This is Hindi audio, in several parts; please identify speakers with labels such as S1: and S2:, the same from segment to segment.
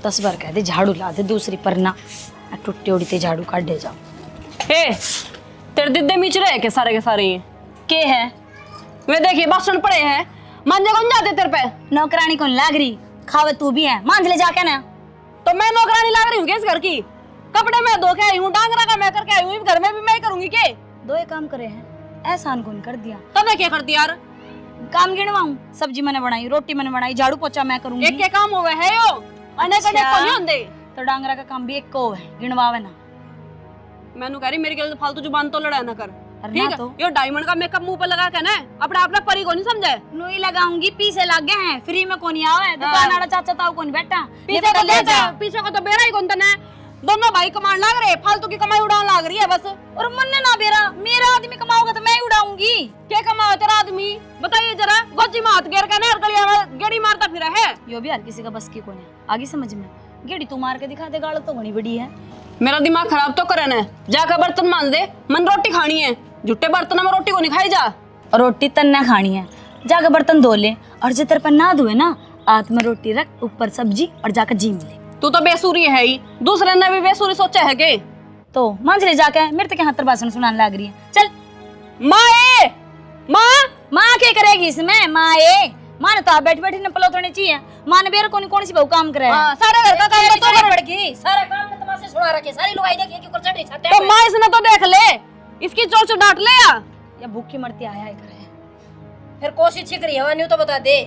S1: 10 बार कह दे झाड़ू ला दे दूसरी पर ना टुट्टी उड़ी ते झाड़ू काट दे जाओ।
S2: ए तेरे दिद्दे मीच रहे के सारे
S1: के है
S2: वे देखिए बासन पड़े हैं मांझे कौन जाते तेरे पे।
S1: नौकरानी कौन लाग रही खावे तू भी है मांझ ले जाके ना।
S2: तो मैं नौकरानी लाग रही हूँ किस घर की। कपड़े मैं धो के आई हूँ डांगरा का मैं करके आई हूँ घर में भी मैं ही करूंगी के।
S1: दो ही काम करे हैं एहसान कौन कर दिया।
S2: तब क्या करती यार
S1: काम गिनवाऊं सब्जी मैंने बनाई रोटी मैंने बनाई झाड़ू पोछा मैं करूंगी।
S2: एक के काम होवे है यो अनेक को नहीं होंदे।
S1: तो डांगरा का काम भी एक को है गिनवावे ना।
S2: मैंने कह रही मेरी गल फालतू जुबान तो लड़ा ना कर ठीक है।
S1: तो
S2: यो डायमंड का मेकअप मुंह पे लगा के ना अपने आप परी को नहीं समझे।
S1: नोई लगाऊंगी पीछे लग गए हैं फ्री में कौन आवे दुकान वाला चाचा ताऊ कौन बैठा
S2: पीछे को तो बेरा ही कौन तने दोनों भाई कमाने लग रहे फालतू की कमाई उड़ाने लग रही है बस।
S1: और मन्ने ना बेरा मेरा आदमी कमाओगे तो मैं ही उड़ाऊंगी।
S2: क्या कमाओ तेरा आदमी बताइए जरा गोची में हाथ घेर के ना गलिया में गेड़ी मारता फिरा है।
S1: यो भी हर किसी का बस की कौन है आगे समझ में गेड़ी तू मार के दिखा दे गाल तो बड़ी बड़ी है।
S2: मेरा दिमाग खराब तो करे ना जाकर बर्तन मांज दे मन रोटी खानी है झूठे बर्तन में रोटी को नहीं खाई जा।
S1: रोटी तन्ना खानी है जाकर बर्तन धो ले और जो तेरे पर ना धोए ना हाथ में रोटी रख ऊपर सब्जी और जाकर जीम ले।
S2: तू तो बेसुरी है ही दूसरे ने भी बेसुरी सोचा है के।
S1: तो मांझ ले जाके मेरे तो क्या हाथ भाषण सुनाने लग रही है। चल
S2: माँ
S1: माँ क्या करेगी इसमें माँ ने तो आप बैठ बैठी न पलौतने चाहिए माँ ने बेर कौन सी बहू काम करे है।
S2: सारे घर का काम तो कर
S1: पड़गी सारा काम में तमाशे सुना रखे सारी लोग आई देखिए कि ऊपर चढ़ी छत
S2: तो माँ इसने तो देख ले इसकी चोट से डांट ले
S1: या भूखी मरती आया है करे
S3: फिर कोशिश छिक रही है तो बता दे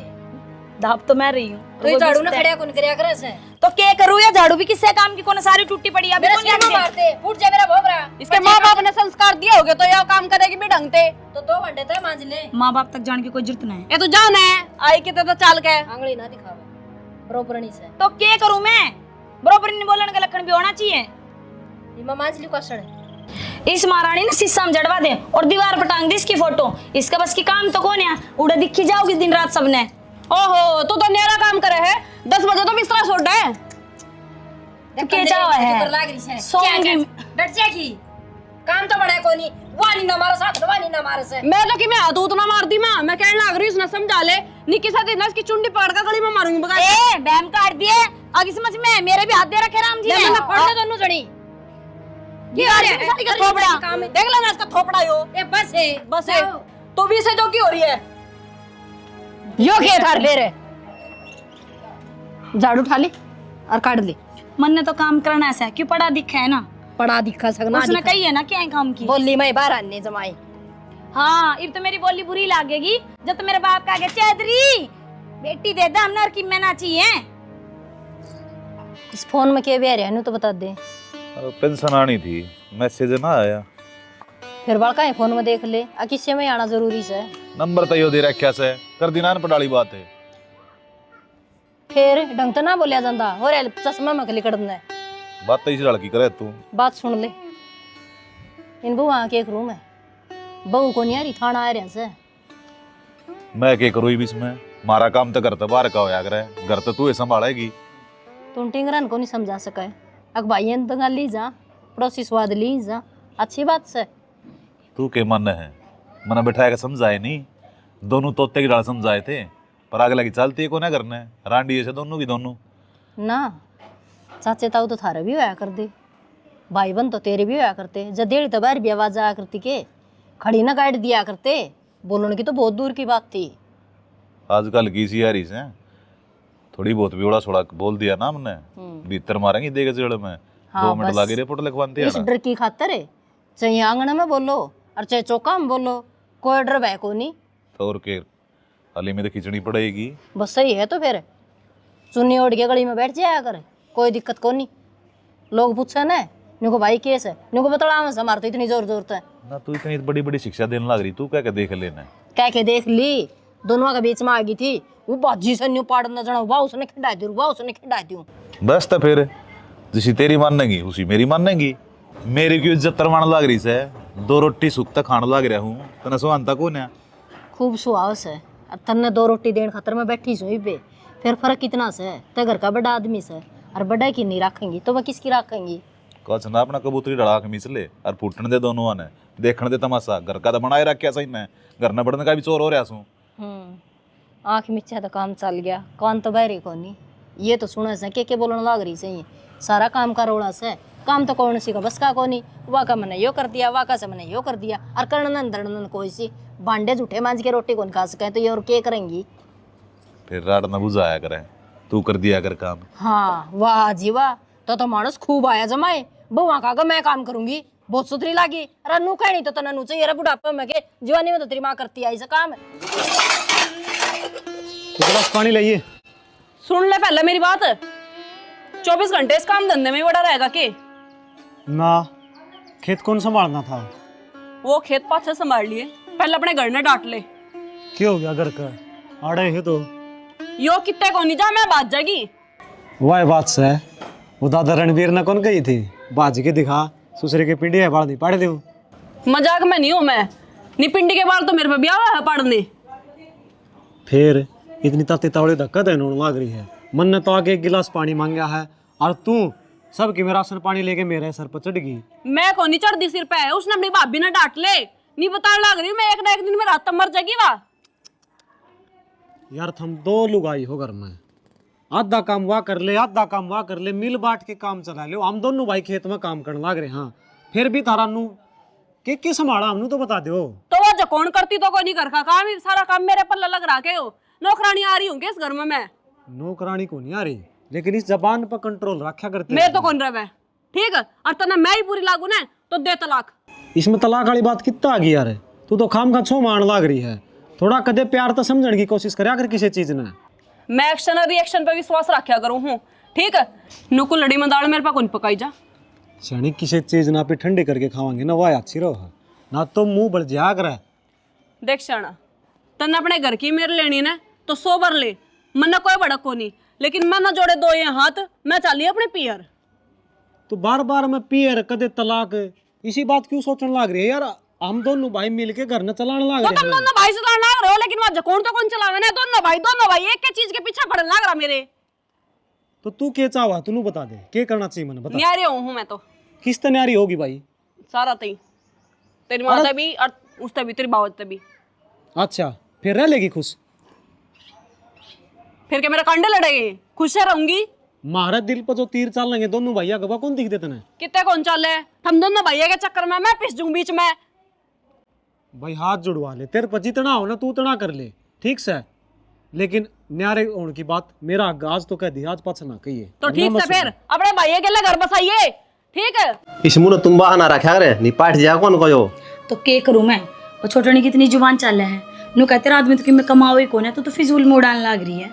S1: दाप तो मैं रही हूँ
S3: तो ये झाड़ू ना खड़िया कौन करया करे से
S1: तो क्या करूँ या झाड़ू भी किससे काम की कौन सारी टूटी पड़ी है
S3: मेरा सिर मारते फूट जा मेरा भोबरा।
S2: इसके माँ बाप ने संस्कार दिया होगे तो यह काम करेगी भी ढंग से।
S3: तो 2 घंटे तक मांझ ले
S1: माँ बाप तक जाने की कोई जरूरत नहीं
S2: ये तो जान है आई के तो चाल के
S3: आंगली ना दिखावे बरोबरनी से।
S1: तो क्या करूँ मैं बरोबर नहीं बोलने का लक्षण भी होना चाहिए।
S3: इमा मांझ ली क्वेश्चन
S1: इस महारानी ने शीशा में जड़वा दे और दीवार पर टांग दी इसकी फोटो इसका बस की काम तो कौन है उड़े दिखी जाओगी दिन रात सबने।
S2: ओहो तू तो न्यारा काम करे है 10 बजे तो बिस्तरा छोड़ दे
S1: के जाओ है
S3: लाग रही है
S1: सोंगी
S3: डट जाएगी काम तो बड़ा कोनी वानी ना मारो साथ वानी ना मारो से।
S2: मैं तो कि मैं हाथ उतना मार दी मां मैं कहने लग रही उसने समझा ले निकी साथ इतना इसकी चुंडी पकड़ कर गली में मारूंगी बगा
S1: ए बैम काट दिए आगे समझ में मेरे भी हाथ दे रखे राम जी ने
S3: मैं फोड़ दे दोनों जणी
S1: ये आ रहा है थोपड़ा
S2: देख लेना इसका थोपड़ा यो
S3: ए बस है
S2: तो भी से जो की हो रही है
S3: यो के थार ले रे झाड़ू उठा ले और काट ले।
S1: मन ने तो काम करना ऐसा है क्यों पढ़ा दिखा है ना
S3: पढ़ा दिखा सकना
S1: उसने कही है ना क्या है काम की
S3: बोली मैं बाहर आने जमाई।
S1: हाँ अब तो मेरी बोली बुरी लगेगी जब तो मेरे बाप का आगे चौधरी बेटी दे दे हमने और कि मैं ना चाहिए।
S3: इस फोन में क्या बेर है तो बता दे
S4: पेंशन आनी थी मैसेज ना आया
S3: फिर बड़का है फोन में देख ले आ किससे में आना जरूरी से
S4: नंबर तो यो दे रखा से कर दिनान पड़ाली बात है
S3: फिर ढंग तो ना बोलिया जाता हो रे चश्मा में लिखड़ दे
S4: बात तो इस लड़की करे तू
S3: बात सुन ले इन बुआ के एक रूम है बहू को नहीं आ रही थाना आ रहा से
S4: मैं क्या करूँ इसमें मारा काम तो करता बाहर का होया करे घर तो तू ही संभालेगी।
S3: तुम टिंगरन को नहीं समझा सके अग भाई दंगा ली जा पड़ोसी स्वाद ली जा अच्छी बात से
S4: तू के मन है मना बिठाया के समझाए नहीं दोनों तोते की डाल समझाए थे पर आगे लगी चलती है को ना करना है रांडी से दोनों की दोनों
S3: ना चाचे ताऊ तो थारे भी होया कर दे भाई बहन तो तेरे भी होया करते जब देड़ी तो बाहर भी आवाज आया करती के खड़ी ना गाड़ दिया करते बोलने की तो बहुत दूर की बात थी।
S4: आजकल की सी यारी से थोड़ी बहुत भी बड़ा छोड़ा बोल दिया ना हमने भीतर मारेंगे देगा जेड़ में 2 मिनट लागे रिपोर्ट लिखवाते हैं
S3: इस डर की खातर है चाहे आंगन में बोलो और चाहे चौका में बोलो कोई डर भय को नहीं
S4: तो और के अली में तो खिंचनी पड़ेगी
S3: बस सही है तो फिर चुन्नी ओढ़ के गली में बैठ जाया कर कोई दिक्कत को नहीं। लोग पूछे ना नुको भाई केस है नुको बतड़ा हमसे हमारे तो इतनी जोर जोरत है
S4: ना तू इतनी बड़ी बड़ी शिक्षा देने लग रही तू क्या देख लेना
S3: कह के देख ली दोनों के बीच में आ गई थी वो बाजी से न्यू पाड़ न जाना वाह उसने खिंडा दी वाह उसने खिंडा दी
S4: बस तो फिर जिसी तेरी मानेगी उसी मेरी मानेगी मेरी क्यों इज्जत तरवान लग रही से 2 रोटी सुख तक खाने लग रहा हूँ तना सुहानता कौन है
S3: खूब सुहाव से अब तन्ने 2 रोटी देने खातर में बैठी सोई पे फिर फर्क कितना से ते घर का बड़ा आदमी से और बड़ा की नहीं रखेंगी तो वह किसकी रखेंगी
S4: कछ ना अपना कबूतरी डड़ा के मिस ले और फूटने दे दोनों ने देखने दे तमाशा घर का तो बनाए रखा सही मैं घर न बढ़ने का भी चोर हो रहा सू
S3: आँख मिचा तो काम चल गया कान तो बहरी को नहीं ये तो सुने से के बोलने लग रही से, सारा काम का रोड़ा से, काम तो कौन सी का बस का कोनी, वाह का मैंने यो कर दिया, वाह का से मैंने यो कर दिया, और कर्णन दर्णन कोई सी भांडे झूठे मांझ के रोटी कौन खा सके, तो ये और क्या करेंगी।
S4: फिर रात न बुझाया करे, तू कर दिया कर काम।
S3: हाँ वाह जी वाह, तो मानस खूब आया जमाए, बुआ का मैं काम करूंगी, बहुत सुथरी लागी। अरे नू कहनी तो तना नू चाहिए, अरे बुढ़ापा में के जवानी में तो तेरी माँ करती है ऐसा काम है।
S5: गिलास पानी लाइए।
S2: सुन ले पहले मेरी बात, 24 घंटे इस काम धंधे में ही बड़ा रहेगा के?
S5: ना, खेत कौन संभालना था?
S2: वो खेत पाछे संभाल लिए, पहले अपने घर ने डांट ले।
S5: क्या हो गया घर का? आड़े है तो
S2: यो कितने को नहीं जा मैं बात जाएगी।
S5: वाह बात से वो दादा रणवीर ने कौन कही थी, बाज के दिखा सुसरे के पिंडी है बाढ़ नहीं पाड़ दे।
S2: मजाक में नहीं हूं मैं, नी पिंडी के बाल तो मेरे पे ब्याह हुआ है पढ़ने।
S5: फिर इतनी ताती तावड़ी धक्का देने लग रही है, मन ने तो आगे एक गिलास पानी मांगा है और तू सबकी मेरा राशन पानी लेके मेरे सर पर चढ़ गई।
S2: मैं को नहीं चढ़ दी सिर पे, उसने अपनी भाभी ने डांट ले, नहीं बताने लग रही मैं एक ना एक दिन में रात मर जाएगी। वाह
S5: यार हम दो लुगाई हो घर में, आधा काम वाह कर ले आधा काम वाह कर ले, मिल बांट के काम चला लो। हम दोनों भाई खेत में काम करने लग रहे। हाँ फिर भी तारा नू के संभाला हमनू तो बता दो।
S2: तो वो जो कौन करती तो कोई नहीं कर का काम, सारा काम मेरे पल्ला लग रहा के हो। नौकरानी आ रही हूँ इस घर में मैं।
S5: नौकरानी को नहीं आ रही, लेकिन इस जबान पर कंट्रोल रखा करते।
S2: मैं तो कौन रहा ठीक है, और तना मैं ही पूरी लागू ना तो दे तलाक।
S5: इसमें तलाक वाली बात कितना आ गई यार, तू तो खाम खा छो मान लाग रही है। थोड़ा कदे प्यार तो समझने की कोशिश करा कर किसी चीज ने।
S2: मैं एक्शन और रिएक्शन पे विश्वास रखा करूँ हूँ ठीक है। नुको लड़ी में दाल मेरे पास कौन पकाई जा।
S5: शानी किसी चीज ना पे ठंडे करके खावांगे ना वह अच्छी रहो, ना तो मुंह बढ़ जा कर।
S2: देख शाना, तन अपने घर की मेरे लेनी ना तो 100 बार ले, मन कोई बड़क को नहीं, लेकिन मन जोड़े दो ये हाथ मैं चाली अपने पियर।
S5: तो बार बार मैं पियर कदे तलाक, इसी बात क्यों सोचने लग रही है यार। हम दोनों भाई मिलके घर न चलाने लग
S2: तो
S5: रहे
S2: तुम
S5: हैं।
S2: दोनों भाई चलाने लग रहे हो, लेकिन वहाँ कौन तो कौन चलावे ना, दोनों भाई एक के चीज के पीछे पड़ने लग रहा मेरे।
S5: तो तू क्या चाहवा, तू बता दे क्या करना चाहिए मैंने बता।
S2: न्यारी हूँ मैं तो।
S5: किस तरह न्यारी होगी भाई?
S2: सारा तई, तेरी माता भी और उससे भी, तेरी बावत भी।
S5: अच्छा फिर रह लेगी खुश?
S2: फिर क्या मेरा कंडे लड़ेगी, खुश रहूंगी।
S5: महाराज दिल पर जो तीर चाल लेंगे दोनों भैया गवा कौन दिख देते?
S2: कितने कौन चले हम दोनों भैया के चक्कर में मैं पिस जूं बीच में।
S5: भाई हाथ जुड़वा ले, तेरे पर जितना हो ना तू उतना कर ले ठीक से, लेकिन न्यारे होने की बात मेरा आज तो कह दी, आज पाछा ना कहिए।
S2: तो ठीक से फिर अपने भैया के लिए घर बसाइए ठीक है।
S6: इस मुंह तुम बहाना रखा करे निपाट जा कौन कहो।
S1: तो के करूं मैं, वो छोटनी कितनी जुबान चल है, नु कहते आदमी तो कि मैं कमाओ ही कौन है, तो फिजूल में उड़ान लग रही है।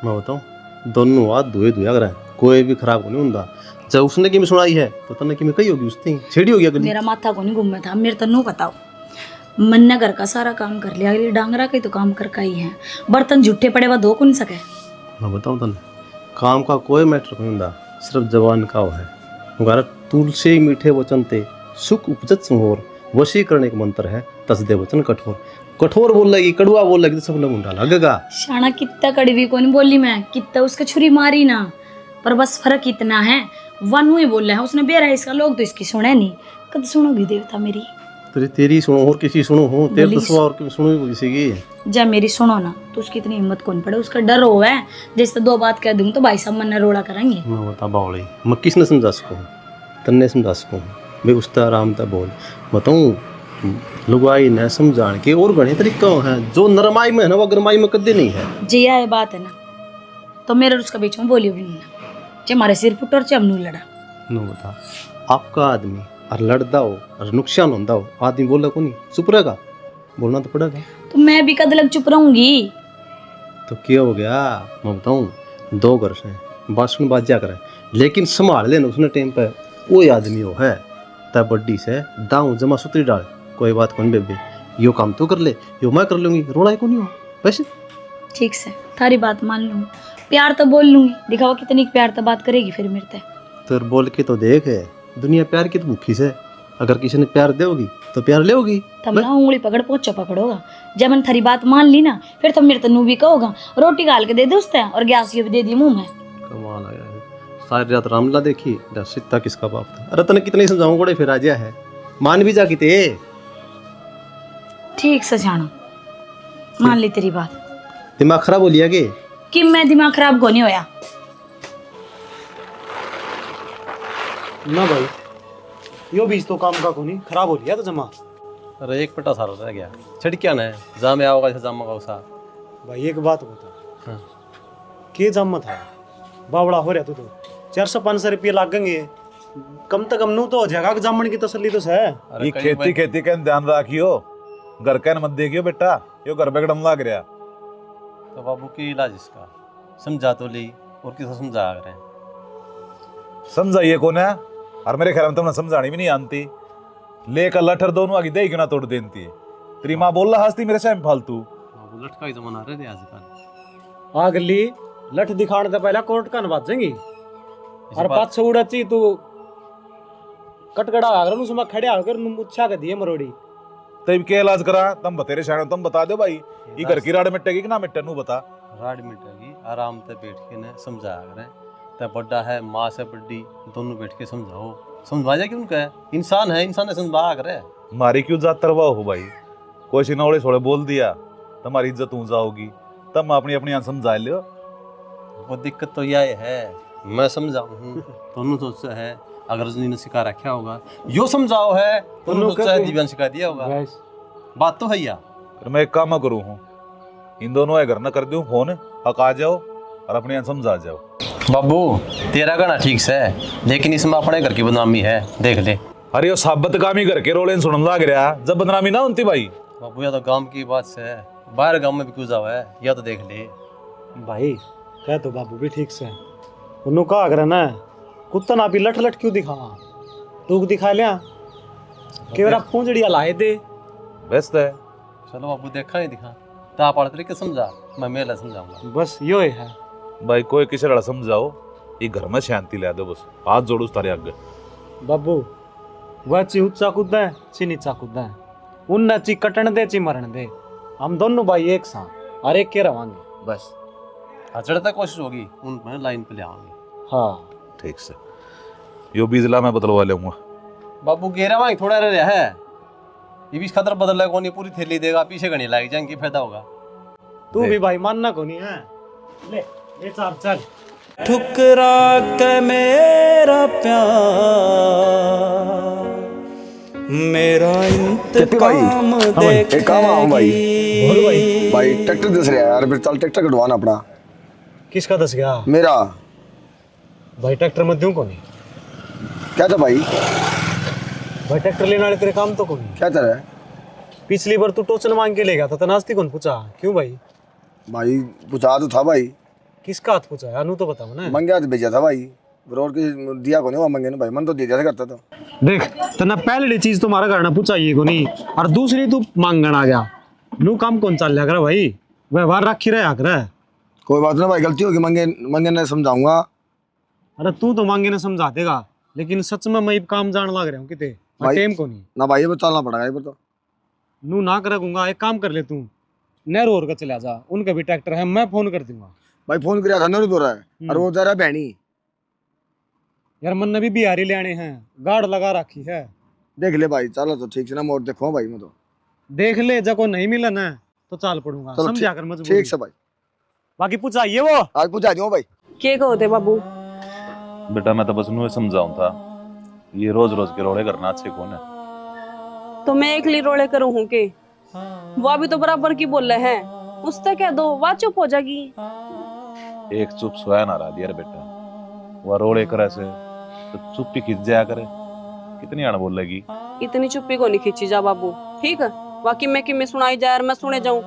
S6: मैं बताऊं दोनों हाथ धोए धोया करे, कोई भी खराब नहीं होता। जब उसने की सुनाई है तो तने की कही होगी, उसने छेड़ी होगी अगली।
S1: मेरा माथा को नहीं घूमे था, मेरे तन्नू बताओ मन ने घर का सारा काम कर लिया, अगली डांगरा का ही तो काम कर का ही है, बर्तन झूठे पड़े हुआ धो को नहीं सके।
S6: मैं बताऊं तने काम का कोई मैटर नहीं होता, सिर्फ जवान का है। मगर तुलसी मीठे वचन ते सुख उपजत संहोर, वशी करने का मंत्र है तस दे वचन कठोर। कठोर बोल लगी कड़वा बोल लगी तो सब लोग उंडा लगेगा।
S1: शाना कितना कड़वी को नहीं बोली मैं, कितना उसके छुरी मारी ना, पर बस फर्क इतना है वन ही बोल रहा है, उसने बेरा इसका, लोग तो इसकी सुने नहीं। कद सुनोगी देवता मेरी?
S6: तेरी सुनो और किसी सुनो हो, तेरे तो सुनो और सुनो किसी की।
S1: जब मेरी सुनो ना तो उसकी इतनी हिम्मत कौन पड़े, उसका डर हो है जैसे दो बात कह दूं तो भाई साहब मन रोड़ा करेंगे।
S6: मैं बता बावली मैं किसने समझा सकूँ, तन्ने समझा सकूँ भाई उसका आराम था बोल। बताऊँ लुगाई न समझाने के और घने तरीका है, जो नरमाई में है ना वो गरमाई में कदे नहीं है।
S1: जी ये बात है ना, तो मेरे उसका बीच में बोली भी नहीं ना, जे हमारे सिर पुट और चे हमनू लड़ा।
S6: नो बता आपका आदमी और लड़दा हो और नुकसान होता हो, आदमी बोला को नहीं चुप रहेगा, बोलना तो पड़ेगा।
S1: तो मैं भी कद लग चुप रहूंगी।
S6: तो क्या हो गया, मैं बताऊँ 2 घर से बासुन बाजा करे, लेकिन संभाल लेना उसने टाइम पे वो आदमी हो है तब बड्डी से दाऊ जमा सुतरी डाल, कोई बात कौन बेबे यो काम तो कर ले, यो मैं कर लूंगी, रोड़ा को नहीं हो वैसे।
S1: ठीक से थारी बात मान लूंगी, प्यार तो बोल लूंगी, दिखावा कितनी प्यार तो बात करेगी फिर मेरे ते।
S6: तो बोल के तो देख है दुनिया प्यार की तो भूखी से, अगर किसी ने प्यार देगी तो प्यार लेगी।
S1: तब ना उंगली पकड़ पोछा पकड़ोगा, जब मैंने थारी बात मान ली ना फिर तो मेरे तन्नू भी कहोगा रोटी गाल के दे दे उसते और गैस ये भी दे दी मुंह में।
S6: कमाल आया है, सारी रात रामला देखी सीता किसका बाप था। अरे तने कितने समझाऊं बड़े फिर आ गया है, मान भी जा की ते।
S1: ठीक से जानो मान ली तेरी बात।
S6: दिमाग खराब हो लिया के
S1: कि मैं दिमाग खराब को नहीं होया,
S5: ना भाई, यो बीज तो काम का कोनी, खराब हो लिया तो जमा।
S6: अरे एक पट्टा सारा रह गया, छिड़किया ना जा में आओगा जामा का उसा।
S5: भाई एक बात बता,
S6: हाँ।
S5: के जमा था बावड़ा हो रहा तो 400-500 रुपये लागेंगे, कम से कम नू तो हो जाएगा जामन की तसल्ली तो है।
S4: ये खेती खेती का ध्यान रखियो, घर का मत देखियो बेटा, यो घर बेगड़म लाग रहा।
S6: तो बाबू की इलाज इसका समझा तो ली, और किसी समझा रहे हैं।
S4: समझाइए कौन है, और मेरे ख्याल में तुमने समझानी भी नहीं आती। लेकर लठर दोनों आगे दे क्यों ना तोड़ देती है। तेरी माँ बोल रहा हंसती मेरे से फालतू।
S6: बाबू लटका ही जमाना रहे थे आजकल।
S5: आ गली लठ दिखाने से पहले कोर्ट का नवाज जाएंगी, और पाँच सौ उड़ाची तू कटकड़ा आगर उसमें खड़े आकर मुच्छा के दिए मरोड़ी।
S4: तब के इलाज करा तुम बतेरे शायद तुम बता दो भाई, ये घर की राड मिटेगी कि ना मिटे नू बता।
S6: राड मिटेगी, आराम से बैठ के ने समझाया करें। तब बड्डा है माँ से बड्डी, दोनों बैठ के समझाओ, समझवा जाए क्यों है, इंसान है, इंसान ने समझा करे।
S4: मारी क्यों जात तरवा हो भाई, कोई सिनौड़े छोड़े बोल दिया तुम्हारी इज्जत ऊंचा होगी, तब अपनी अपनी समझा लियो।
S6: वो दिक्कत तो यह है, मैं समझाऊँ दोनों सोच है, अगर रजनी ने सिखा रखा होगा यो समझाओ है, दोनों सोच है दिव्यांग सिखा दिया होगा। बात तो है यार।
S4: फिर मैं एक काम करूँ हूँ, इन दोनों है घर न कर दूँ फोन, हक आ जाओ और अपने यहाँ समझा जाओ।
S6: बाबू तेरा गाना ठीक से है, लेकिन इसमें अपने घर की बदनामी है, देख ले।
S4: अरे यो साबत कामी घर के रोले सुनन लाग रहा, जब बदनामी ना होती भाई।
S6: बाबू या तो गांव की बात से है, बाहर गांव में भी क्यों जाओ है, या तो देख ले।
S5: भाई कह तो बाबू भी ठीक से उन्होंने कहा अगर ना कुत्ता ना भी लठ लठ क्यों दिखा, टूक दिखा लिया केवरा पूंजड़िया लाए दे
S4: बेस्ट है।
S6: चलो बाबू देखा नहीं दिखा, तो आप तरीके समझा, मैं मेला समझाऊंगा।
S5: बस यो है
S4: भाई, कोई किसी लड़ा समझाओ, ये घर में शांति ला दो बस, हाथ जोड़ो तारे आगे।
S5: बाबू वह ची ऊंचा कूदा है, ची नीचा कूदा है, उन ची कटन दे ची मरण दे, हम दोनों भाई एक साथ और एक के रवांगे बस।
S6: चढ़ता कोशिश होगी उन में लाइन पे ले आएंगे।
S5: हाँ
S4: ठीक से, यो बीजला मैं बदलवा लूंगा।
S6: बाबू गेरा वहीं थोड़ा रह रहा है, ये भी खतर बदल रहा है, कौन ये पूरी थैली देगा, पीछे गणी लाग जाएंगे, फायदा होगा।
S5: तू भी भाई मानना को नहीं है, ले ले चार चल।
S7: ठुकरा के मेरा प्यार मेरा इंतकाम देख
S8: एक काम आओ भाई।
S5: बोल भाई।
S8: भाई ट्रैक्टर दस रहा है यार, फिर चल ट्रैक्टर कटवाना अपना।
S5: किसका दस गया
S8: मेरा
S5: भाई, ट्रैक्टर में दूं को नहीं
S8: क्या था भाई?
S5: भाई ट्रैक्टर लेने वाले तेरे काम तो को नहीं।
S8: क्या था?
S5: पिछली बार तू टोचन मांग के ले गया था, तनास्ती कौन पूछा क्यों भाई?
S8: भाई पूछा तो था भाई,
S5: किसका हाथ पूछा अनु तो बताओ ना।
S8: मंगे हाथ भेजा था भाई, और के दिया को नहीं वो मंगे ने भाई, मन तो दे दिया करता था।
S5: देख तना पहली चीज तुम्हारा करना पूछा ये को नहीं, और दूसरी तू मांगण आ गया, नू काम कौन चल रहा भाई, व्यवहार रखी रहा कर।
S8: कोई बात ना भाई, गलती होगी, मंगे ने समझाऊंगा।
S5: अरे तू तो मांगे ने समझा देगा, लेकिन सच में मैं काम जान लग रहा हूँ किते टाइम को नहीं
S8: ना भाई, ये चलना पड़ेगा, ये तो
S5: नू ना करूंगा। एक काम कर ले तू, नहर और का चला जा, उनका भी ट्रैक्टर है, मैं फोन कर दूंगा।
S8: भाई फोन किया था नूर तो रहा है, और वो जा रहा बहनी
S5: यार मन ने भी बिहारी ले आने हैं, गाड़ लगा रखी है।
S8: देख ले भाई, चलो तो ठीक से ना, मोड़ देखो भाई, मैं तो
S5: देख ले, जब को नहीं मिला ना तो चाल पड़ूंगा,
S8: चलो
S5: समझा कर मजबूरी।
S8: ठीक से भाई,
S5: बाकी पूछा ये वो
S8: आज पूछा दियो भाई।
S2: के कहो थे बाबू?
S4: बेटा मैं तो बस उन्हें समझाऊं था, ये रोज रोज के रोड़े करना अच्छे कौन है।
S2: तो मैं एक ली रोड़े करूँ हूँ के, वो अभी तो बराबर की बोल रहे हैं, उससे कह दो वह चुप हो जाएगी।
S4: एक चुप सोया ना रहा दिया रे बेटा, वह रोड़े करे से तो चुप्पी खिंच जाया करे, कितनी आना बोल लेगी।
S2: इतनी चुप्पी को नहीं खींची जा बाबू, ठीक है? बाकी मैं कि मैं सुनाई जाए और मैं सुने जाऊं,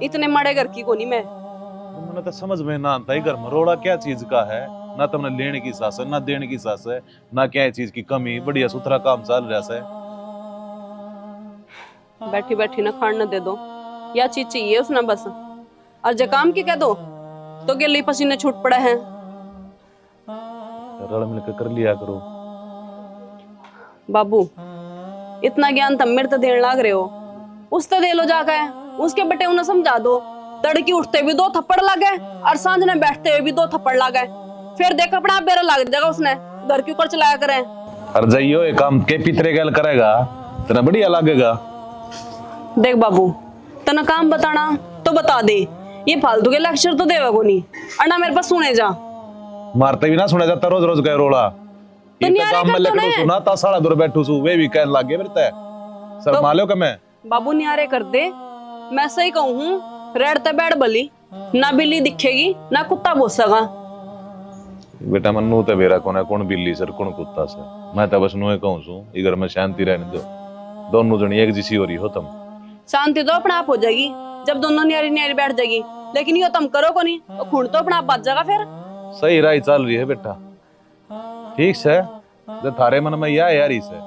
S2: इतने मड़े घर की को नहीं मैं।
S4: मैंने तो समझ में ना आता, घर में रोड़ा क्या चीज का है, ना तुमने लेने की सास है, ना देने की सास है, ना क्या चीज की कमी, बढ़िया सुथरा काम चल रहा है।
S2: बैठी बैठी ना खान न दे दो, या चीज चाहिए उसने बस, और जो काम की कह दो तो गिल्ली पसीने छूट पड़े हैं।
S4: रल मिलकर कर लिया करो।
S2: बाबू इतना ज्ञान तब मेरे तो देने लाग रहे हो, उससे दे लो जाकर, उसके बेटे उन्हें समझा दो। तड़की उठते भी 2 थप्पड़ लगे और सांझ में बैठते हुए भी 2 थप्पड़ लगे, फिर देख अपना बेरा लग जाएगा उसने, घर क्यों कर चलाया करें।
S4: और जाइयो ये काम के पितरे गल करेगा तेरा बढ़िया लगेगा।
S2: देख बाबू तना काम बताना तो बता दे, ये फालतू के लेक्चर तो देवा को नहीं, और ना मेरे पास सुने जा।
S4: मारते भी ना सुना जाता रोज रोज का रोड़ा,
S2: तो
S4: ये
S2: न्यारे
S4: काम में
S2: कर
S4: लेके
S2: दो
S4: तो
S2: ना।
S4: सुना था साला दूर बैठू सु वे भी कहने लग गए मेरे ते सर मालो का मैं
S2: बाबू न्यारे कर दे। मैं सही कहूँ हूँ, रेड़ते बैठ बली, ना बिल्ली दिखेगी ना कुत्ता बोसेगा।
S4: बेटा मन्नू ते बेरा कौन बिल्ली सर कौन कुत्ता सर मैं तो बस नुए कहूं सु इधर में शांति रहने दो दोनों जनी एक जैसी हो रही हो तुम
S2: शांति तो अपने आप हो जाएगी जब दोनों न्यारी न्यारी बैठ जाएगी, लेकिन ये तुम करो को नहीं तो खून तो अपने आप बच जाएगा फिर।
S4: सही राय चल रही है बेटा ठीक से जब थारे मन में या यार इसे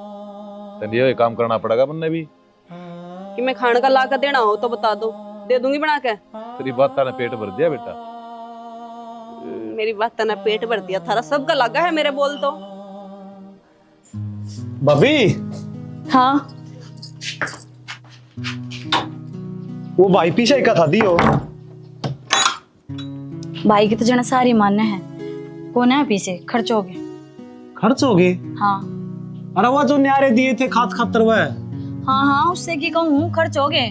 S4: तन ये काम करना पड़ेगा मन्ने भी
S2: कि मैं खाने का ला कर देना हो तो बता दो, दे दूंगी बना के।
S4: तेरी बात ताने पेट भर दिया बेटा
S2: मेरी बात ना पेट भर दिया, थारा सबका लगा है मेरे बोल तो।
S5: भाभी
S1: हाँ
S5: वो भाई पीछे का था दियो
S1: भाई की तो जना सारी मान्य है कौन है पीछे खर्च हो गए।
S5: खर्च हो गए।
S1: हाँ
S5: अरे वो जो न्यारे दिए थे खात खातर वह
S1: हाँ हाँ उससे की कहूँ खर्च हो गए।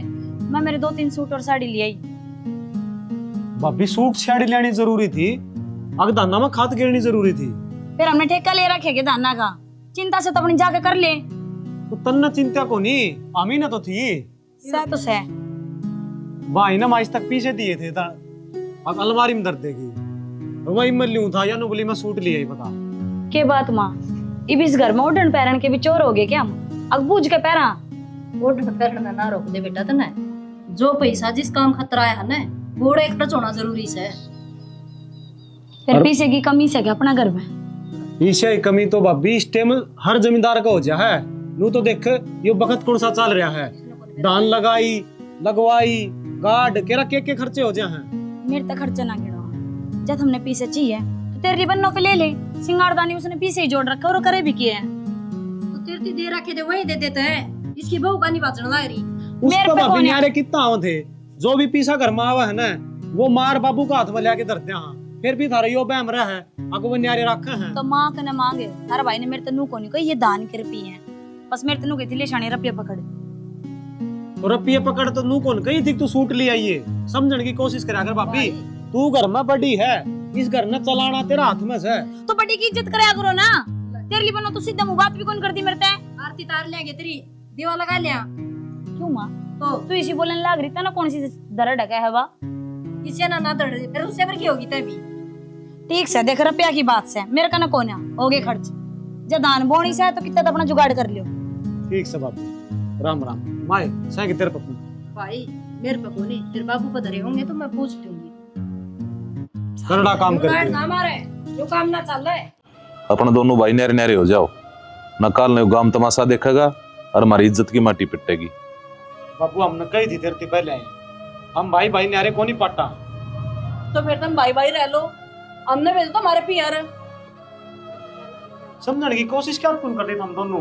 S1: मैं मेरे 2-3 सूट और साड़ी ले आई।
S5: भाभी सूट साड़ी लेनी जरूरी थी, अगर दाना में खाद गिरनी जरूरी थी।
S1: फिर हमने ठेका ले रखे के धाना का, चिंता से तो अपनी जाके कर ले।
S5: तो तन्ना चिंता को नहीं आमी ना तो थी
S1: सह तो सह
S5: भाई ना आज तक पीछे दिए थे अब अलमारी में दर्द देगी वही मैं लूं था या नो बोली मैं सूट लिया ही बता
S1: के बात माँ इब इस घर में उड़न पैरन के भी चोर हो गए क्या हम अगबूझ के पैरा
S3: वोट करना ना रोक दे बेटा तने जो पैसा जिस काम खतरा है ना वो एक खर्च होना जरूरी है।
S1: फिर पैसे की कमी से क्या अपना घर में
S5: पीछे की कमी तो भाभी इस टाइम हर जमींदार का हो जा है नू तो देख ये वक्त कौन सा चल रहा है धान लगाई लगवाई गार्ड के खर्चे हो जाए हैं।
S1: मेरे तक खर्चा ना गिनो जब हमने पीसे चाहिए तो तेरे बन्नों पे ले ले सिंगारदानी उसने पीसे ही जोड़ रखा और करे भी किए हैं
S3: तो तेरे दे रखे थे वही दे देते हैं इसकी बहू का नहीं बाचने लग रही।
S5: उसका भाभी न्यारे कितना आव थे जो भी पीसा घर में आवा है ना वो मार बाबू का हाथ में लेके धरते हैं फिर भी थारा यो बहम रहा है अगो वो न्यारे रखे हैं
S1: तो माँ के न मांगे तारा भाई ने मेरे तनु को नहीं कही ये दान के रुपये हैं बस मेरे तनु कहती ले शानी रुपये पकड़
S5: तो रुपये पकड़ तो नू कौन कही थी तू सूट ले आइए समझने की कोशिश करा कर भाभी तू घर में बड़ी है इस घर में चलाना तेरा हाथ में है
S1: तो बड़ी की इज्जत कराया करो ना तेरे लिए बनो तो सीधा मुंह बात भी कौन करती मेरे ते
S3: आरती तार लेंगे तेरी दीवा लगा लिया
S1: क्यों माँ तो इसी बोलने लग रही था ना कौन सी दर ढका है वा
S3: इसे ना दड़ फिर उससे पर क्या होगी तभी
S1: ठीक से देख रुपया की बात से मेरे का ना कोना हो गए खर्च जब दान बोनी से है तो कितना तो अपना जुगाड़ कर लियो।
S5: ठीक से भाभी राम राम माए सह तेरे पत्नी
S3: भाई मेरे पे कोनी तेरे बाबू पे धरे होंगे तो मैं पूछ लूंगी
S5: करड़ा काम करते
S3: ना मारे जो काम ना चल रहा है
S4: अपना दोनों भाई न्यारे न्यारे हो जाओ न काल ने गांव तमाशा देखेगा और हमारी इज्जत की माटी पिटेगी।
S5: बाबू हमने कही थी तेरे पहले हम भाई भाई न्यारे को नहीं पट्टा
S2: तो फिर तुम भाई भाई रह लो, हमने भेज दो हमारे पियर।
S5: समझने की कोशिश क्या कौन कर रहे हम दोनों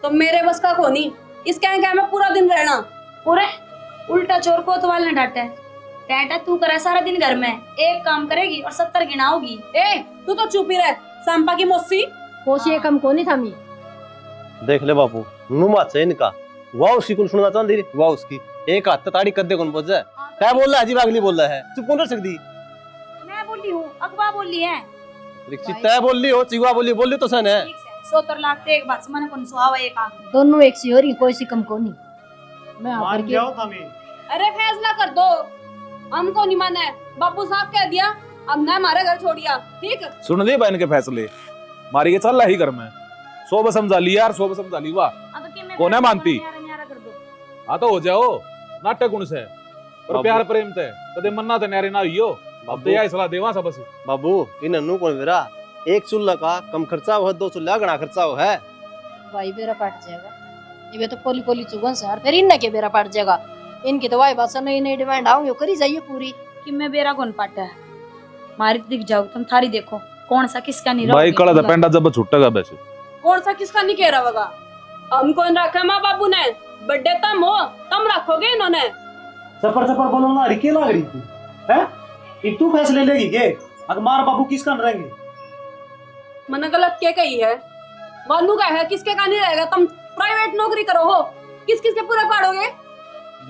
S2: तो मेरे बस का कोनी इस क्या में पूरा दिन रहना
S1: पूरे उल्टा चोर को तो वाल ने डांटे टाटा तू करे सारा दिन घर में एक काम करेगी और 70 गिनाओगी।
S2: ए तू तो चुप ही रह सांपा की मौसी
S3: कोशिश कम कोनी थामी
S6: देख ले बापू नुमा से इनका वाह उसकी कौन सुनना चाहती रे वाह उसकी एक हाथ ताड़ी कद्दे कौन बोल जाए क्या बोल रहा है अजीब अगली बोल रहा है चुप कौन रह सकती
S1: मैं बोली हूँ अखबा बोली है
S6: चित्ता बोल रही हो चिगवा बोल रही तो सन है
S1: 70 लाख ते एक बात मन कौन सुहावा एक आदमी
S3: दोनों एक सी हो रही कोई सी कम कोनी मैं आकर
S5: मान
S3: के
S5: जाओ थामी
S2: अरे फैसला कर दो, हमको नहीं माना है। बाबू साहब कह दिया हमने हमारे घर छोड़िया ठीक।
S4: सुन लिए बहन के फैसले मारी के चल रहा ही घर में 100 समझा ली यार 100 समझा ली वाह कौन है मानती हाँ तो हो जाओ नाटक उन से और प्यार प्रेम ते कदे मन्ना ते न्यारे ना हुईयो अब तो यही सलाह देवा सब बस
S6: बाबू इन अन्नू कौन वेरा एक चूल्हा का कम खर्चा हो 2 चूल्हा गणा खर्चा हो है
S3: भाई बेरा पाट जाएगा ये तो पोली पोली चुगन से फिर इनने के बेरा पाट जाएगा इनकी तो वाई बात नई नई डिमांड आओ करी जाइए पूरी
S1: कि मैं बेरा कौन पाटा है मारी दिख जाओ तुम थारी देखो कौन सा किसका नहीं
S4: भाई कड़ा था पेंडा जब छुट्टेगा वैसे
S2: कौन सा किसका नहीं कह रहा होगा हम कौन रखा माँ बाबू ने बर्थडे तम हो तम रखोगे इन्होंने
S5: सफर सफर बोलो ना रिके लग रही तू है ये तू फैसले लेगी के अगर मार बाबू किसका रहेंगे
S2: मैंने गलत क्या कही है वानू का है किसके का नहीं रहेगा तुम प्राइवेट नौकरी करो हो किस किस के पूरे पाड़ोगे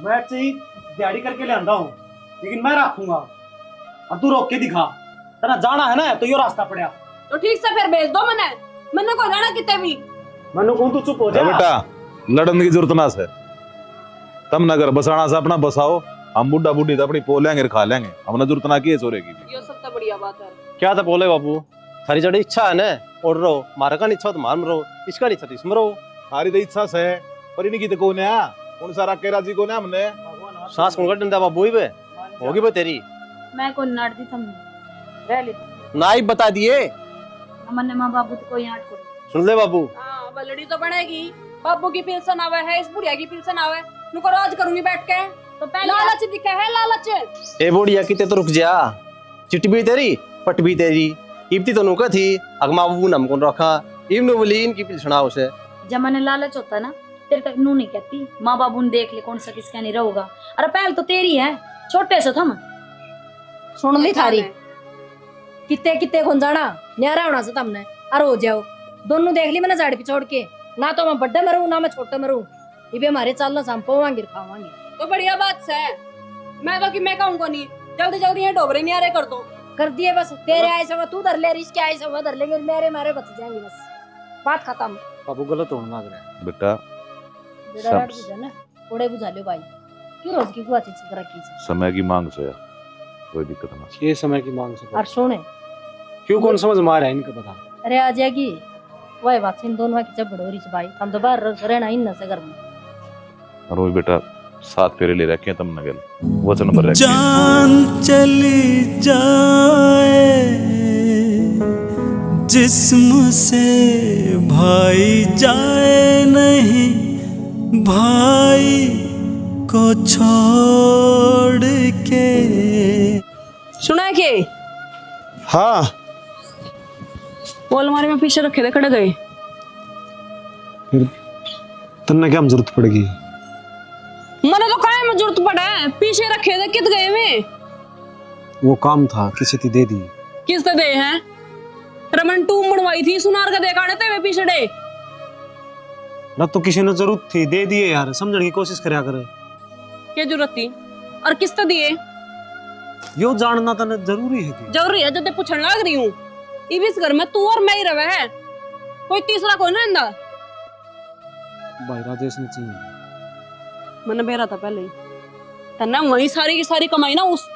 S5: मैं चाहिए दिहाड़ी करके ले आंदा हूँ लेकिन मैं रखूंगा और तू रोक के दिखा तेरा जाना है ना तो यो रास्ता पड़या
S2: तो ठीक से फिर भेज दो मैंने मैंने को रहना कितने भी
S5: मनु को तू चुप हो
S4: ए
S5: जा
S4: बेटा लड़न की जरूरत ना है। तम नगर बसाना से अपना बसाओ, हम बुढ़ा बुढ़ी तो अपनी पो लेंगे खा लेंगे, हमने जरूरत ना की है सोरे की भी।
S2: ये सब तो बढ़िया बात है।
S6: क्या था बोले बाबू, थारी जड़ी इच्छा है ना और रहो, मारा का इच्छा तो मार मरो, इसका इच्छा तो इसमें रहो।
S4: हमारी तो इच्छा से पर इनकी तो कौन है, कौन सारा के राजी कौन है हमने।
S6: सांस कौन डंडा बाबू ही बे होगी बे तेरी
S1: मैं को नाट दी तुमने रह ली
S6: नाइब बता दिए।
S1: हमने माँ बाबू तो कोई आट को
S6: सुन ले बाबू,
S2: हाँ बलड़ी तो बनेगी। बाबू की पिल्सन आवे है, इस बुढ़िया की पिल्सन आवे, नुको राज करूंगी बैठ के। तो पहले लालच दिखा है, लालच।
S6: ए बुढ़िया किते तो रुक जा, चिट भी तेरी पट भी तेरी, इब्ती तो नुका थी अगमा बाबू नाम कौन रखा, इब्न वलीन की पिलसना उसे।
S1: जब मैंने लालच होता ना तेरे तक नू नहीं कहती, माँ बाबू ने देख ले कौन सा किसका नहीं रहोगा। अरे पहल तो तेरी है, छोटे से थम
S3: सुन ली थारी कितने कितने खुन जाना न्यारा होना से तुमने अरे हो जाओ दोनों देख ली मैंने साड़ी पे छोड़ के, ना तो मैं बड्डे मरूं ना मैं छोटे मरूं, ये हमारे चाल हम पोवांगे खावांगे।
S2: तो बढ़िया बात है। मैं तो कि मैं कहूँ को नहीं, जल्दी जल्दी ये डोबरे नहीं आ रहे कर दो।
S3: कर दिए बस, तेरे आए समय तू धर ले, इसके आए समय धर लेंगे, मेरे मारे बच जाएंगे बस, बात खत्म।
S5: बाबू गलत होने लग रहा है
S4: बेटा
S3: बेटा रात बुझा ना कोड़े बुझा लो भाई, क्यों रोज की गुआ चीज रखी से
S4: समय की मांग से कोई दिक्कत ना।
S5: ये समय की मांग से
S3: और सुने
S5: क्यों कौन समझ में आ रहा है इनका पता।
S3: अरे आ जाएगी वही बात इन दोनों की जब बड़ोरी से भाई हम तो बाहर रहना इन से घर में।
S4: और वो बेटा साथ फेरे ले रखे हैं तुम नगल वचन पर रखे
S7: जान चली जाए जिस्म से भाई जाए नहीं, भाई को छोड़ के।
S2: सुना है कि
S5: हाँ
S2: वो अलमारी में पीछे रखे थे खड़े गए।
S5: फिर तन्ने क्या जरूरत पड़ेगी।
S2: मैंने तो कहा में जरूरत पड़ा है, पीछे रखे थे कित गए में।
S5: वो काम था किसी की दे दी।
S2: किस दे हैं रमन टू मुड़वाई थी सुनार का देखाने थे वे पीछे डे
S5: ना तो किसी ने जरूरत थी दे दिए यार, समझने की कोशिश करया करे।
S2: क्या जरूरत थी और किस दिए
S5: यो जानना तो जरूरी है कि
S2: जरूरी है। जब तक पूछने लग रही हूँ इस घर में तू और मैं ही रहे हैं, कोई तीसरा कोई ना इंदा।
S5: भाई राजेश ने चाहिए।
S2: मैंने बेरा था पहले ही तन्ना वही सारी की सारी कमाई ना उस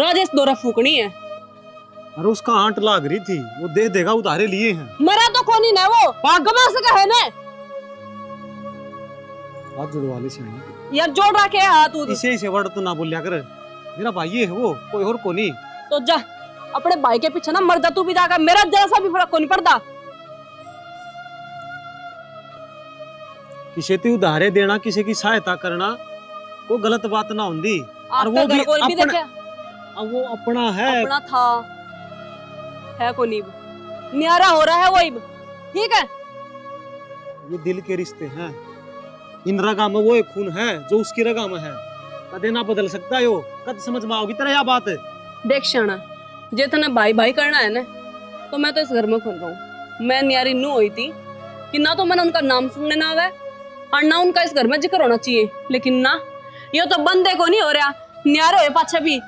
S2: राजेश दोरा फूकनी है।
S5: अरे उसका आंट लाग रही थी, वो दे देगा उधारे लिए हैं।
S2: मरा तो कोनी ना वो गमा सका है ना।
S5: हाथ जुड़वा ले से
S2: यार जोड़ रखे है हाथ उधर।
S5: इसे इसे वर्ड तो ना बोलिया कर, मेरा भाई है वो, कोई और को नहीं।
S2: तो जा अपने भाई के पीछे ना मर जा तू भी जाकर, मेरा जरा सा भी फर्क को नहीं पड़ता।
S5: किसी की उधारे देना, किसी की सहायता करना वो गलत बात ना होंदी। और वो भी
S2: देखे
S5: अब वो अपना है,
S2: अपना था है को नहीं न्यारा हो रहा है वही ठीक है।
S5: ये दिल के रिश्ते हैं, इन रगा में वो एक खून है जो उसकी रगा में है, कदे ना बदल सकता है। कद समझ में आओगी तेरा यह बात।
S2: देख शाना जे तने भाई भाई करना है ना तो मैं तो इस घर में खुल रहा हूँ। मैं न्यारी नू हुई थी कि ना तो मैंने उनका नाम सुनने ना आवे और ना उनका इस घर में जिक्र होना चाहिए, लेकिन ना ये तो बंदे को नहीं हो रहा। न्यारे हुए पाछे भी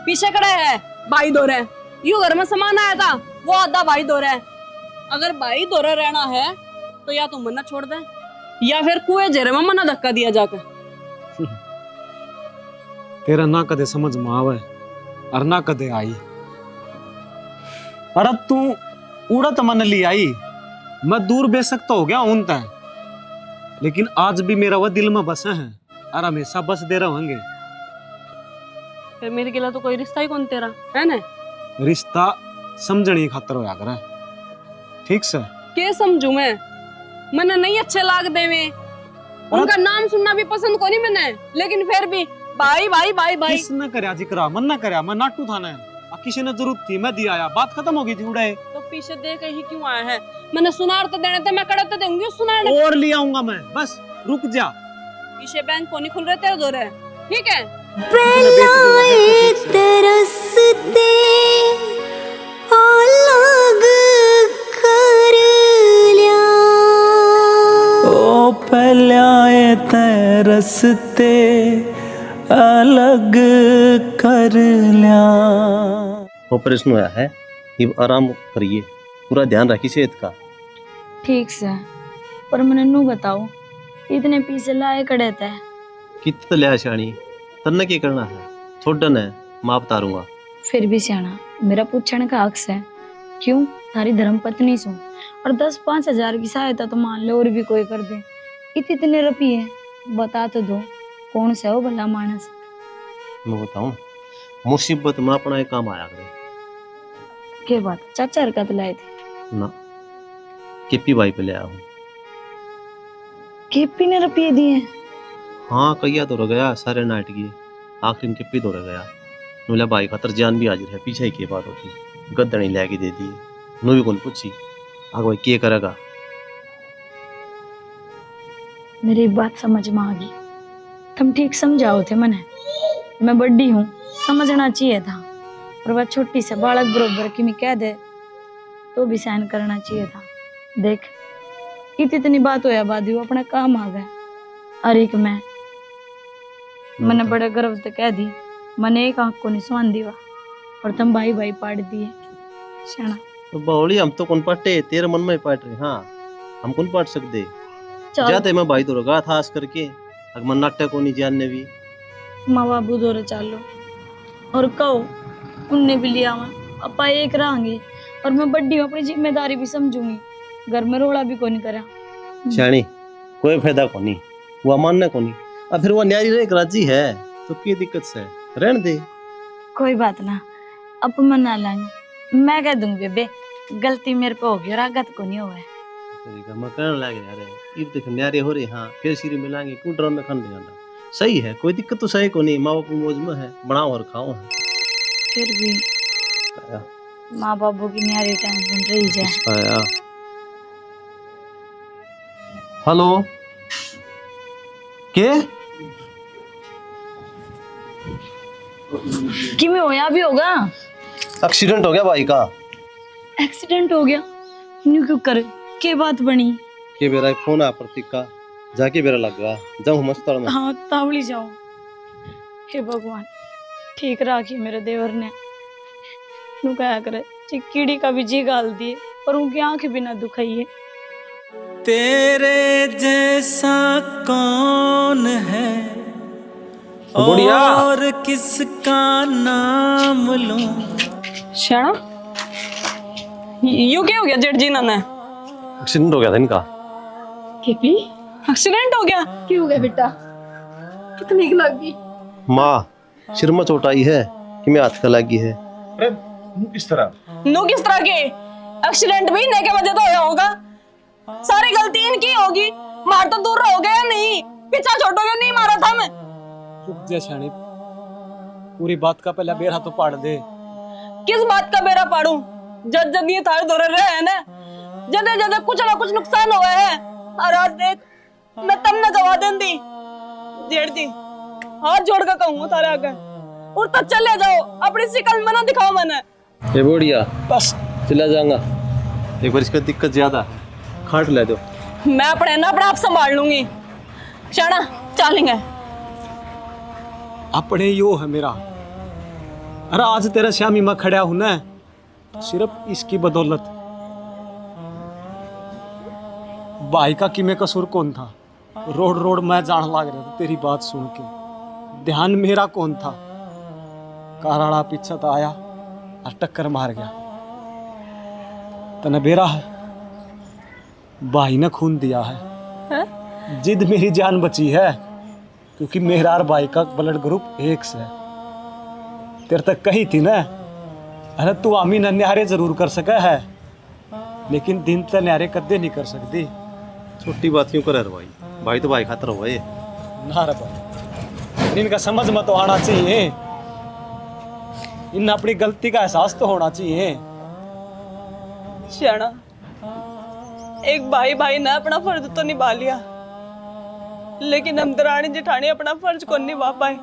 S2: पीछे खड़े है भाई दो रहे, यू घर में सामान आया था वो आधा भाई दो रहे। अगर भाई दो रहना है तो या तो मन्ना छोड़ दे या फिर कुएं जेरे में मन्ना धक्का दिया जाकर।
S5: तेरा ना कदे समझ में आवे और ना कदे आई। अरे तू उड़त मन ली आई, मैं दूर बेशक तो हो गया उन तय, लेकिन आज भी मेरा वह दिल में बसे हैं और हमेशा बस दे रहे होंगे।
S2: फिर मेरे के लिए तो कोई रिश्ता ही कौन तेरा है ना।
S5: रिश्ता समझने खातर होया करे, ठीक से।
S2: के समझू मैं, मने नहीं अच्छे लाग देवे, उनका नाम सुनना भी पसंद को नहीं मैंने, लेकिन फिर भी भाई भाई भाई भाई
S5: किसने करया जिक्रा, मन ना करया, मैं नाटू था ना, किसी ने जरूरत थी मैं दिया आया, बात खत्म हो गई थी। उड़े
S2: तो पीछे देख ही क्यों आया है। मैंने सुनार तो देने थे, मैं कड़े तो देंगी सुनार।
S5: और ले आऊंगा मैं, बस रुक जा।
S2: पीछे बैंक को नहीं खुल रहे तेरे दो रहे, ठीक है।
S9: तरसते अलग कर लिया,
S7: ओ पहले तरसते अलग कर लिया।
S6: ऑपरेशन हुआ है, अब आराम करिए, पूरा ध्यान रखिए सेहत का।
S1: ठीक से, पर मैंने नू बताओ इतने पीछे लाए कड़े थे।
S6: कित तो लिया शानी, तन्ने की करना है, छोड़न है, माँ बता रूंगा।
S1: फिर भी सियाना, मेरा पूछने का हक है। क्यों? थारी धर्म पत्नी सू, और 10-5 हजार की सहायता तो मान लो और भी कोई कर दे। इतने रुपये बता तो दो, कौन सा हो भला मानस?
S6: मैं बताऊं, मुसीबत में अपना एक काम आया करे।
S1: के बात? चाचा हरकत लाए थे
S6: ना, केपी भाई पे ले आया हूँ।
S1: केपी ने रुपये दिए?
S6: हाँ, कैया तो रह गया सारे नाइट की, आखिर में केपी तो रह गया। नूला भाई खातर जान भी हाजिर है, पीछे ही के बात होती, गद्दनी लेके दे दी। नू भी कौन पूछी आगे भाई के करेगा।
S1: मेरी बात समझ में आ गई, तुम ठीक समझाओ थे मने। मैं बड़ी हूँ, समझना चाहिए था, पर वह छोटी से बालक बरोबर की मैं कह दे तो भी सहन करना चाहिए था। देख इतनी बात होया बाद वो अपना काम आ गया। अरे एक मैंने बड़े गर्व से कह दी, मैंने एक आंख को नहीं सुन दिया, और तुम भाई भाई पाट दिए। शाना
S6: तो बावली हम तो कौन पाटे, तेरे मन में पाट रहे। हाँ, हम कौन पाट सकते
S1: चल
S6: जाते। मैं भाई तो रगा था आस करके, अगर मन नाटक को नहीं जानने भी।
S1: माँ बाबू दौरे चालो और कहो उनने भी लिया वहाँ, अपा एक रहेंगे, और मैं बड़ी हूँ, अपनी जिम्मेदारी भी समझूंगी। घर में रोड़ा भी को नहीं करा।
S6: शानी कोई फायदा को नहीं, वो मानने को नहीं। अब फिर वो न्यारी रहे राजी है तो की दिक्कत से रहने दे।
S1: कोई बात ना, अब मना लाएंगे। मैं कह दूंगी बेबे गलती मेरे पे होगी और आगत को नहीं हुआ है।
S6: मैं कहने लगे यार इब देख न्यारे हो रहे। हाँ, फिर सिरी मिलाएंगे क्यों ड्रम में खन देगा। सही है, कोई दिक्कत तो सही को नहीं, माँ बाप मौज में है, बनाओ और खाओ है।
S1: फिर भी माँ बाबू की न्यारी टेंशन रही जाए।
S6: हेलो के
S1: कि में होया भी होगा।
S6: एक्सीडेंट हो गया भाई का।
S1: एक्सीडेंट हो गया? न्यू क्यों करे, के बात बनी?
S6: के मेरा फोन आ प्रतीक का, जाके मेरा लग गया, जाऊँ मस्ताल में।
S1: हाँ तावली जाओ। हे भगवान ठीक राखी मेरे देवर ने। नू क्या करे, कीड़ी का भी जी गाल दिए और उनकी आंखें भी ना दुखाई है।
S7: तेरे जैसा कौन है
S5: बुढ़िया।
S7: और किसका नाम लूं।
S2: शाना यू क्या हो गया जेठ जी ने?
S6: एक्सीडेंट हो गया था इनका।
S1: केपी
S2: एक्सीडेंट हो गया?
S1: क्यों हो गया बेटा? कितनी लगी?
S6: माँ सिर में चोट आई है कि मैं हाथ का लगी है।
S4: किस तरह?
S2: नो किस तरह के? एक्सीडेंट भी इन्हीं के वजह तो होया होगा। सारी गलती इनकी होगी। मार तो दूर रहोगे या नहीं, पीछा छोड़ोगे नहीं, मारा था मैं।
S5: रुक जा शानी, पूरी बात का पहले बेरा तो पाड़ दे।
S2: किस बात का बेरा पाड़ू? जद जद ये थारे दौरे रहे हैं ना, जदे जदे कुछ ना कुछ नुकसान हुआ है। और आज देख मैं तब न गवा देंदी। जेठ जी हाथ जोड़ कर कहूँ थारे आगे, और तो चले जाओ, अपनी शिकल में ना दिखाओ मैंने।
S6: ये बुढ़िया
S5: बस
S6: चला जाऊंगा, एक बार इसका दिक्कत ज्यादा है, खाट ले दो।
S2: मैं अपने ना अपना आप संभाल लूंगी। शाना चलेंगे।
S5: अपने यो है मेरा। अरे आज तेरा श्यामी मैं खड़ा हूं ना, सिर्फ इसकी बदौलत। भाई का कि मैं कसूर कौन था? रोड रोड मैं जान लाग रहा था तेरी बात सुन के। ध्यान मेरा कौन था? काराड़ा पीछा तो आया और टक्कर मार गया। तने बेरा है, भाई ने खून दिया है। जिद मेरी जान बची है, क्योंकि मेरा और भाई का ब्लड ग्रुप एक से है। तेरे तक कही थी ना, अरे तू आमी न न्यारे जरूर कर सका है, लेकिन दिन तक न्यारे कदे नहीं कर सकती।
S6: छोटी बात क्यों करे भाई? भाई तो भाई खातर हो ये
S5: ना रे भाई, इनका समझ में तो आना चाहिए। इन अपनी गलती का एहसास तो होना चाहिए।
S2: शाना एक भाई भाई ने अपना फर्ज तो निभा लिया, लेकिन हम दरानी जेठानी अपना फर्ज को निभा पाए।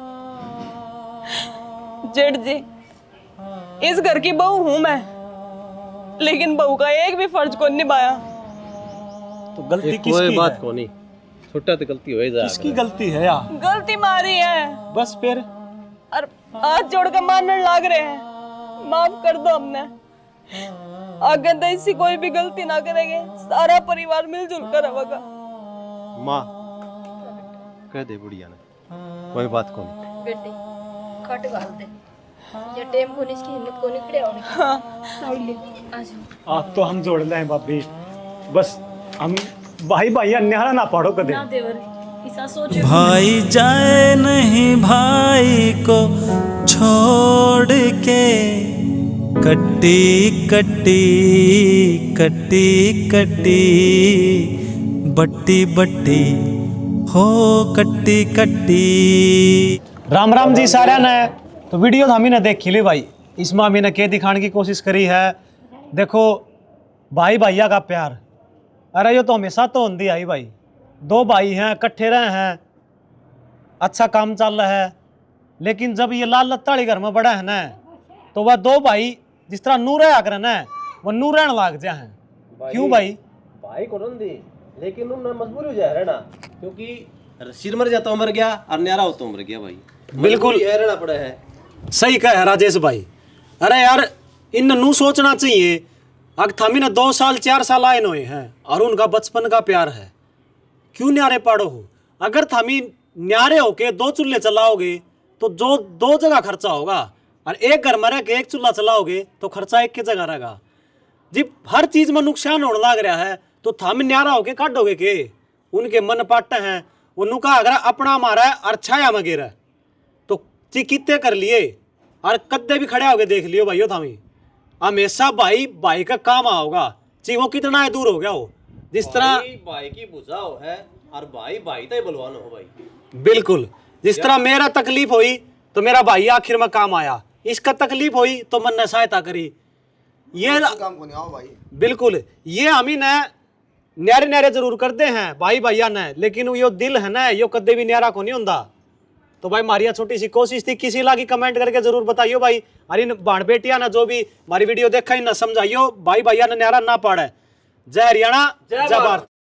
S2: जेठ जी इस घर की बहू हूं मैं, लेकिन बहू का एक भी फर्ज को निभाया।
S5: तो गलती
S6: कोई
S5: किसकी
S6: बात
S5: है?
S6: को नहीं, छोटा तो गलती हो ही जाएगा।
S5: किसकी गलती है यार?
S2: गलती मारी है,
S5: बस फिर
S2: और हाथ जोड़ कर मानने लाग रहे हैं। माफ कर दो हमने। आगे तो ऐसी कोई भी गलती ना करेंगे, सारा परिवार मिलजुल कर रहेगा।
S6: माँ कह दे बुढ़िया ने, कोई बात को नहीं।
S3: बेटी खट गाल दे, ये टेम को इसकी हिम्मत को नहीं खड़े होने।
S5: आप तो हम जोड़ लें भाभी, बस हम भाई भाई अन्यारा ना पाड़ो कदे।
S1: ना देवर ऐसा सोचे
S7: भाई जाए नहीं भाई को छोड़ के, कट्टी कट्टी कट्टी कट्टी बट्टी बट्टी हो कट्टी कट्टी।
S5: राम राम जी सारा ने। तो वीडियो तो हम ही ने देख ली भाई, इसमें हमने के दिखाने की कोशिश करी है। देखो भाई भैया का प्यार, अरे ये तो हमेशा तो होती आई भाई। दो भाई हैं, इकट्ठे रहे हैं, अच्छा काम चल रहा है। लेकिन जब ये लाल लत्ताड़ी घर में बड़ा है ना, तो वह दो भाई जिस तरह नूर रहा कर ना, वो नूर रहने लग जाए हैं। क्यों भाई?
S6: भाई को रन दी, लेकिन उन्हें मजबूरी हो जाए रहना, क्योंकि सिर मर जाता मर गया और न्यारा हो तो मर गया भाई।
S5: बिल्कुल
S6: रहना पड़ा है।
S5: सही कहा है राजेश भाई। अरे यार इन नू सोचना चाहिए, अग थामी ने 2 साल 4 साल आए हुए हैं और उनका बचपन का प्यार है, क्यों न्यारे पाड़ो हो? अगर थामी न्यारे होके 2 चूल्हे चलाओगे तो जो 2 जगह खर्चा होगा, और एक घर में रह के 1 चूल्हा चलाओगे तो खर्चा एक की जगह रहेगा। जब हर चीज में नुकसान होने लग रहा है तो थामी न्यारा होके काटोगे के? उनके मन पाटे हैं, उनका अगर अपना मारा है और छाया में गिरा तो कितने कर लिए और कद्दे भी खड़े होके देख लियो भाइयों। थामी हमेशा भाई भाई का काम आओगा, चाहे वो कितना दूर हो गया हो। जिस तरह
S6: भाई की बुझाओ है और भाई भाई तो बलवान हो भाई।
S5: बिल्कुल, जिस तरह मेरा तकलीफ हुई तो मेरा भाई आखिर में काम आया, इसका तकलीफ हुई तो मन ने सहायता करी। ये
S8: काम को नहीं आओ भाई।
S5: बिल्कुल, ये हम ही ने न्यारे न्यारे जरूर करते हैं भाई भैया ने, लेकिन यो दिल है ना, यो कदे भी न्यारा को नहीं होता। तो भाई हमारी छोटी सी कोशिश थी, किसी लागी कमेंट करके जरूर बताइयो भाई। अरे बाण बेटिया ना जो भी हमारी वीडियो देखा ही ना समझाइयो, भाई भैया ने न्यारा ना पाड़े। जय हरियाणा, जय भारत।